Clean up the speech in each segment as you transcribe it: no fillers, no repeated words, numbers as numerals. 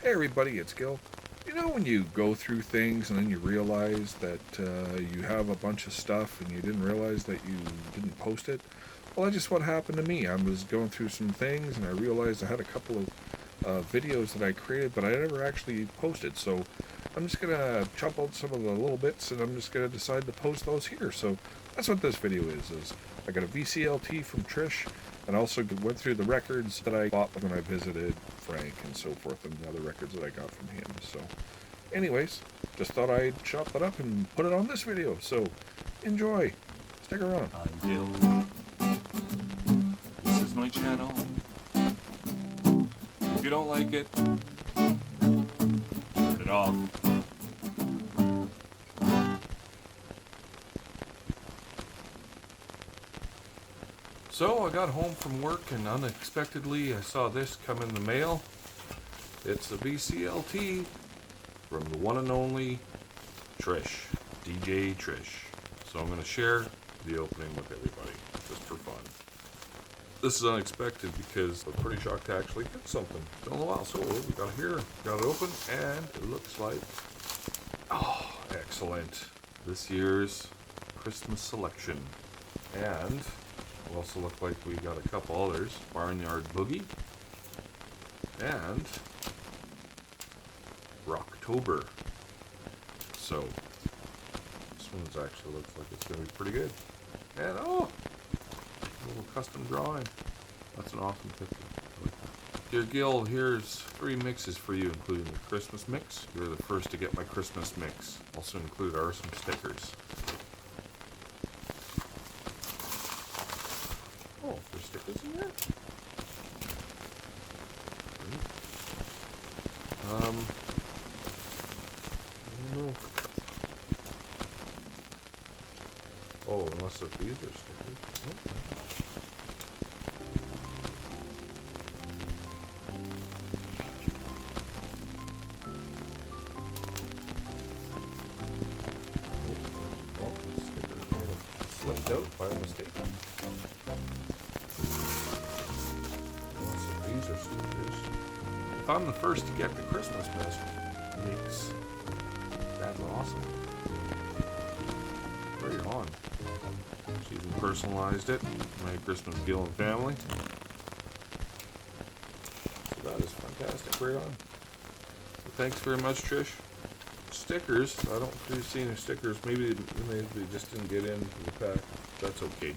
Hey everybody, it's Gil. You know when you go through things and then you realize that you have a bunch of stuff and you didn't realize that you didn't post it? Well, that's just what happened to me. I was going through some things and I realized I had a couple of videos that I created, but I never actually posted. So I'm just going to chop out some of the little bits and I'm just going to decide to post those here. So that's what this video is I got a VCLT from Trish, and also went through the records that I bought when I visited Frank and so forth, and the other records that I got from him. So anyways, just thought I'd chop it up and put it on this video. So enjoy. Stick around. I'm Gil. This is my channel. If you don't like it, turn it off. So I got home from work and unexpectedly I saw this come in the mail. It's a VCLT from the one and only Trish, DJ Trish. So I'm going to share the opening with everybody, just for fun. This is unexpected because I'm pretty shocked to actually get something. It's been a while, so we got it here, got it open, and it looks like, oh, excellent. This year's Christmas selection. And it also looked like we got a couple others. Barnyard Boogie and Rocktober. So this one's actually looks like it's going to be pretty good. And oh, a little custom drawing. That's an awesome picture. I like that. Dear Gil, here's 3 mixes for you, including the Christmas mix. You're the first to get my Christmas mix. Also included are some stickers. Oh, there's stickers in there? I don't know. Oh, unless if these are stickers. Okay. Oh, the stickers might have slipped out by mistake. These are stickers. If I'm the first to get the Christmas mix, that's awesome. Very on. She even personalized it. Merry Christmas, Gil and family. So that is fantastic. Right on. So thanks very much, Trish. Stickers. I don't really see any stickers. Maybe they just didn't get into the pack. That's okay.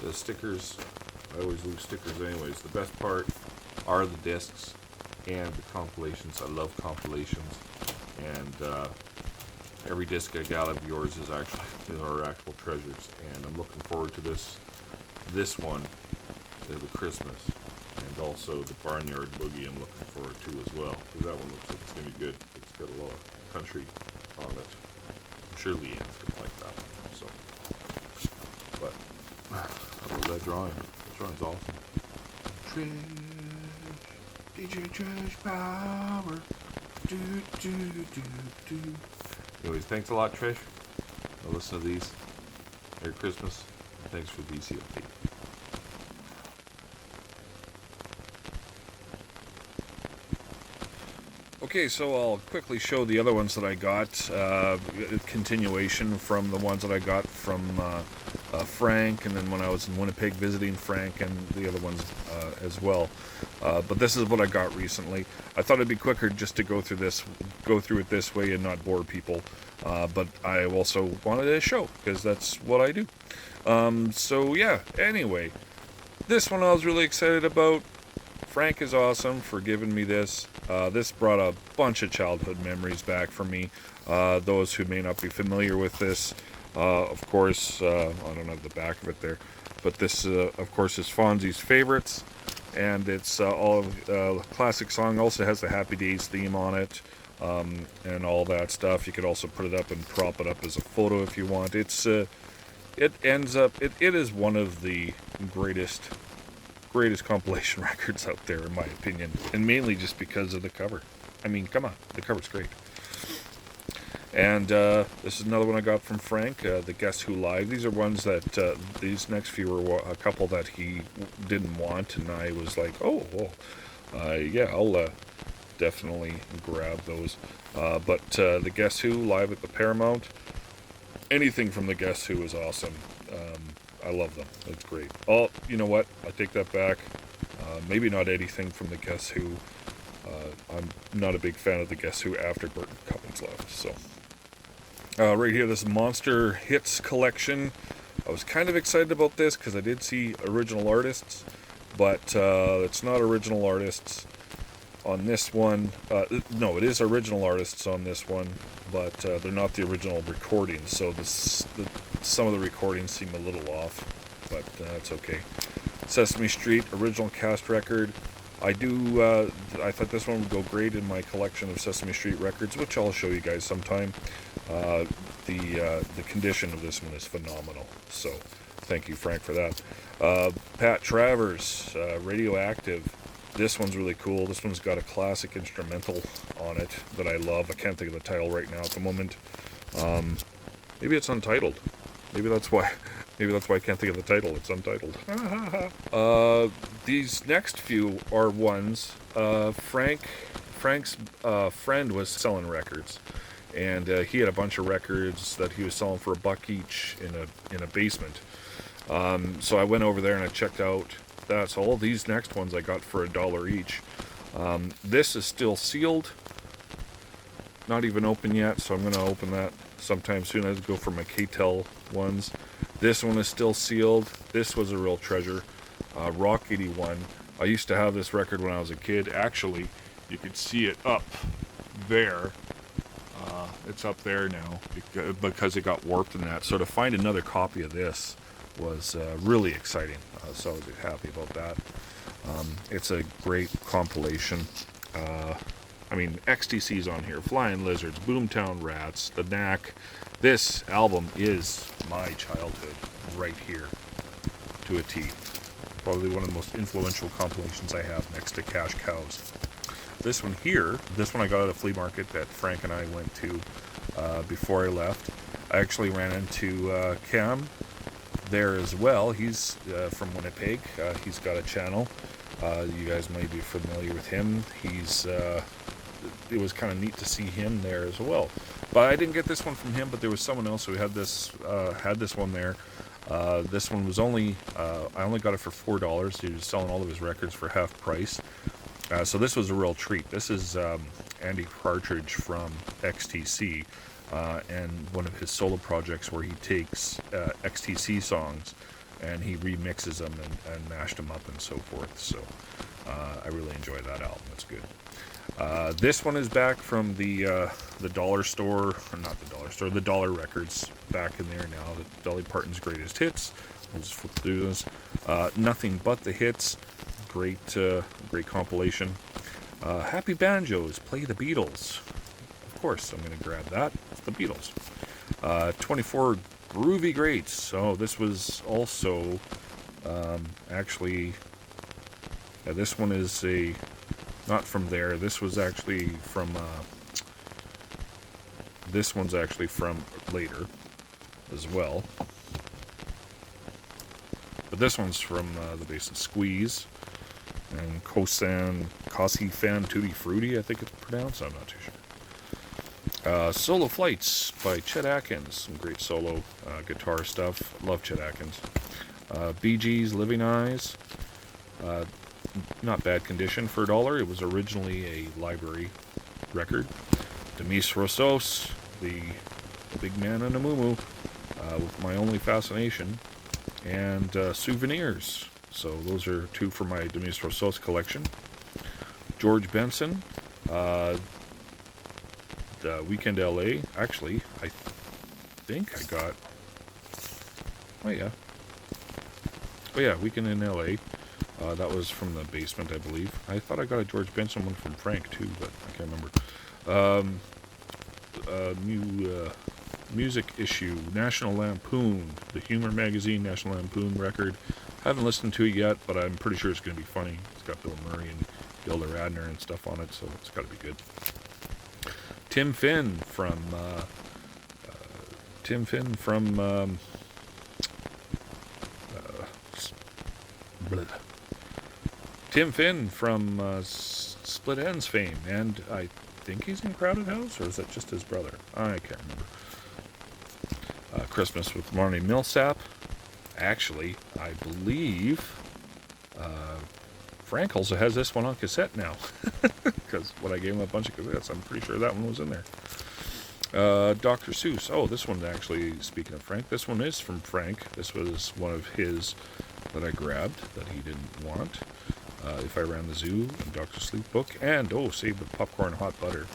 The stickers, I always lose stickers anyways. The best part are the discs and the compilations. I love compilations, and every disc I got of yours is are actual treasures, and I'm looking forward to this one, the Christmas, and also the Barnyard Boogie I'm looking forward to as well, because that one looks like it's going to be good. It's got a lot of country on it. I'm sure Leanne's going to like that one, so. But I love that drawing. That drawing's awesome. Trish, DJ Trish Power. Do, do, do, do. Anyways, thanks a lot, Trish. I'll listen to these. Merry Christmas. Thanks for VCLT. Okay, so I'll quickly show the other ones that I got. A continuation from the ones that I got from Frank, and then when I was in Winnipeg visiting Frank, and the other ones as well. But this is what I got recently. I thought it'd be quicker just to go through it this way and not bore people. But I also wanted to show, because that's what I do. So yeah, anyway, this one I was really excited about. Frank is awesome for giving me this. This brought a bunch of childhood memories back for me. Those who may not be familiar with this, of course, I don't have the back of it there, but this, of course, is Fonzie's Favorites, and it's all classic song. Also has the Happy Days theme on it, and all that stuff. You could also put it up and prop it up as a photo if you want. It is one of the greatest compilation records out there, in my opinion, and mainly just because of the cover. I mean, come on, the cover's great. And this is another one I got from Frank, the Guess Who Live. These are ones that, these next few were a couple that he didn't want, and I was like, yeah, I'll definitely grab those. But the Guess Who live at the Paramount, anything from the Guess Who is awesome. I love them. It's great. Oh, you know what? I take that back. Maybe not anything from the Guess Who. I'm not a big fan of the Guess Who after Burton Cummings left. So, right here, this Monster Hits collection. I was kind of excited about this because I did see original artists, but it's not original artists on this one. No, it is original artists on this one, but they're not the original recordings. So some of the recordings seem a little off, but that's okay. Sesame Street original cast record. I thought this one would go great in my collection of Sesame Street records, which I'll show you guys sometime. The condition of this one is phenomenal, so thank you, Frank, for that. Pat Travers, Radioactive. This one's really cool. This one's got a classic instrumental on it that I love. I can't think of the title right now at the moment. Maybe it's untitled. Maybe that's why I can't think of the title. It's untitled. These next few are ones. Frank's friend was selling records, and he had a bunch of records that he was selling for $1 each in a basement. So I went over there and I checked out. That's all. These next ones I got for $1 each. This is still sealed, not even open yet, so I'm going to open that sometime soon. I go for my K-Tel ones. This one is still sealed. This was a real treasure. Rock 81. I used to have this record when I was a kid. Actually, you could see it up there. It's up there now because it got warped in that. So to find another copy of this was really exciting. So I was happy about that. It's a great compilation. XTC's on here. Flying Lizards, Boomtown Rats, The Knack. This album is my childhood right here to a T. Probably one of the most influential compilations I have next to Cash Cows. This one I got at a flea market that Frank and I went to before I left. I actually ran into Cam there as well. He's from Winnipeg. He's got a channel. You guys may be familiar with him. It was kind of neat to see him there as well. But I didn't get this one from him, but there was someone else who had this one there. This one was I only got it for $4. He was selling all of his records for half price. So this was a real treat. This is Andy Partridge from XTC, and one of his solo projects where he takes XTC songs and he remixes them and mashed them up and so forth. So I really enjoyed that album. It's good. This one is back from the dollar store, or not the dollar store, the Dollar Records, back in there now. The Dolly Parton's Greatest Hits. I'll just flip through this. Nothing But the Hits. Great compilation. Happy Banjos, Play the Beatles. Of course, I'm going to grab that. It's the Beatles. 24 Groovy Greats. So this was also this one is not from there. This was actually from. This one's actually from later, as well. But this one's from the bass of Squeeze and Kosi Fan Tutti Frutti, I think it's pronounced. I'm not too sure. Solo Flights by Chet Atkins. Some great solo guitar stuff. Love Chet Atkins. Bee Gees, Living Eyes. Not bad condition for $1. It was originally a library record. Demis Roussos, the big man in a muumuu, with My Only Fascination, and Souvenirs. So those are two for my Demis Roussos collection. George Benson, Weekend LA. Actually, I think I got. Oh yeah, Weekend in LA. That was from the basement, I believe. I thought I got a George Benson one from Frank too, but I can't remember. New music issue, National Lampoon, the Humor Magazine National Lampoon record. Haven't listened to it yet, but I'm pretty sure it's going to be funny. It's got Bill Murray and Gilda Radner and stuff on it, so it's got to be good. Tim Finn from Split Ends fame, and I think he's in Crowded House, or is that just his brother? I can't remember. Christmas with Marnie Millsap. Actually, I believe Frank also has this one on cassette now, because when I gave him a bunch of cassettes, I'm pretty sure that one was in there. Dr. Seuss. Oh, this one actually, speaking of Frank, this one is from Frank. This was one of his that I grabbed that he didn't want. If I Ran the Zoo, and Dr. Sleep book, and Save the Popcorn Hot Butter.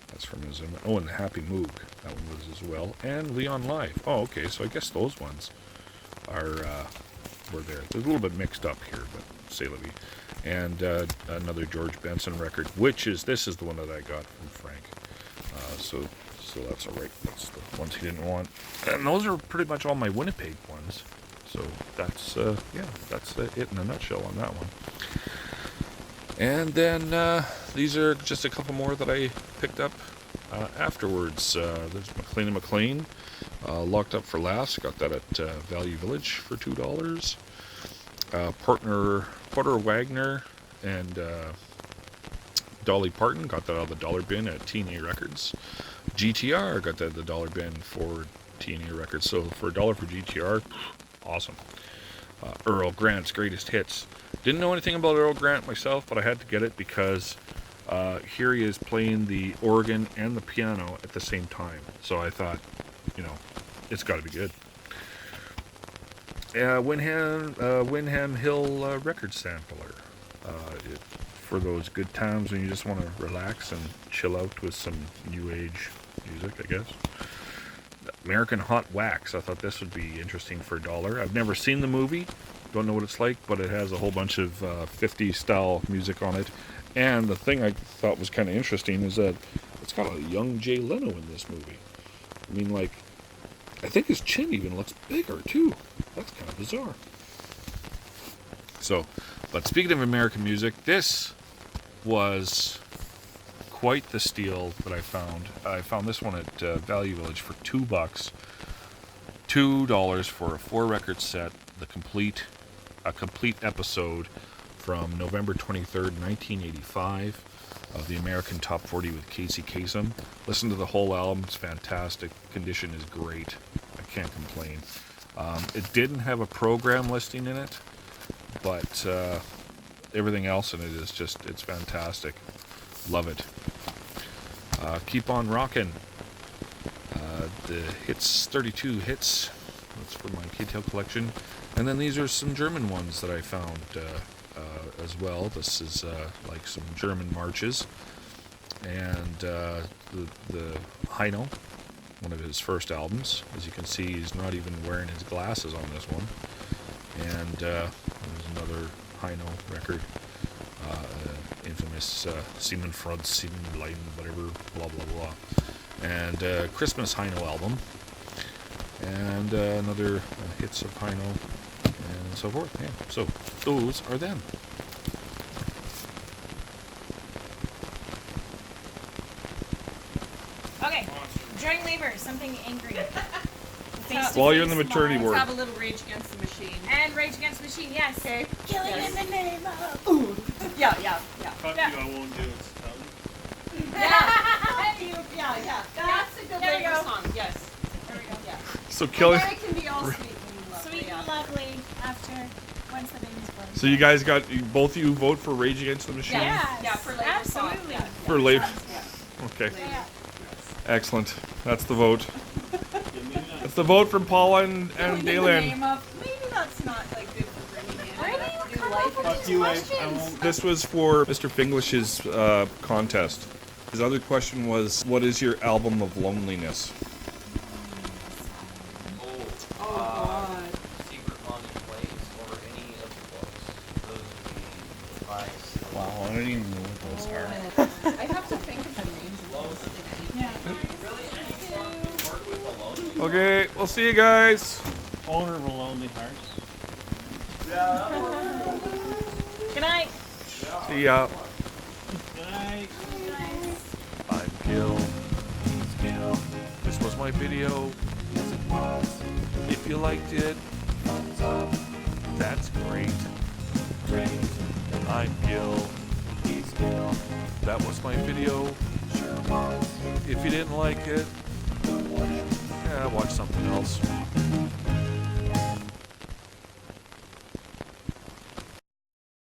That's from his. And the Happy Moog. That one was as well. And Leon Live. Oh, okay, so I guess those ones are were there. They're a little bit mixed up here, but say la vie. And another George Benson record, this is the one that I got from Frank. So that's all right. That's the ones he didn't want. And those are pretty much all my Winnipeg ones. So that's it in a nutshell on that one. And then these are just a couple more that I picked up afterwards. There's McLean and McLean, Locked Up for Laughs. Got that at Value Village for $2. Porter Wagner and Dolly Parton, got that out of the dollar bin at TNA Records. GTR, got that at the dollar bin for TNA Records. So for $1 for GTR, awesome. Earl Grant's Greatest Hits. Didn't know anything about Earl Grant myself, but I had to get it because here he is playing the organ and the piano at the same time. So I thought, it's got to be good. Windham Hill record sampler. For those good times when you just want to relax and chill out with some new age music, I guess. American Hot Wax. I thought this would be interesting for $1. I've never seen the movie, don't know what it's like, but it has a whole bunch of 50s style music on it. And the thing I thought was kind of interesting is that it's got a young Jay Leno in this movie. I mean, I think his chin even looks bigger too. That's kind of bizarre. So, but speaking of American music, this was quite the steal that I found. I found this one at Value Village for $2. $2 for a 4-record set, a complete episode from November 23rd, 1985 of the American Top 40 with Casey Kasem. Listen to the whole album. It's fantastic. Condition is great. I can't complain. It didn't have a program listing in it, but everything else in it is it's fantastic. Love it. Keep on Rockin'. The hits, 32 hits. That's for my K-Tail collection. And then these are some German ones that I found as well. This is like some German marches. And the Heino, one of his first albums. As you can see, he's not even wearing his glasses on this one. And there's another Heino record. Infamous Seaman Front, Seaman Blind, whatever, blah, blah, blah. And Christmas Heino album. And another hits of Heino, and so forth. Yeah. So those are them. Okay. During labor, something angry. While you're in the maternity ward. Let's have a little Rage Against the Machine. And Rage Against the Machine, yes. Okay. Killing Yes. in the name of. Ooh. Yeah. Fuck Yeah. you, I won't do it. Tongue. Yeah. That's a good There we labor go. song. Yes. There we go. Yeah. So killing. And then it can be all sweet and lovely. Sweet and lovely after once the baby's born. So you guys both of you vote for Rage Against the Machine? Yes. Yeah, for labor song. Absolutely. Yeah. For labor. Yeah. Okay. Yeah. Excellent. That's the vote. It's the vote from Paula and Killing in the Daylin. name of, maybe that's not like good for bringing in. Why do you New come life up with into Fuck you, I questions? won't. This was for Mr. Finglish's contest. His other question was, what is your album of loneliness? Oh, God. Secret Longing Plays or any of the books. Those would be advice. Wow, I don't even know what those are. I have to think of the names of those. Okay, we'll see you guys. Owner of a Lonely Heart. Good night. See ya. Good night. I'm Gil. He's Gil. This was my video. If you liked it, thumbs up. That's great. I'm Gil. He's that was my video. If you didn't like it, yeah, watch something else.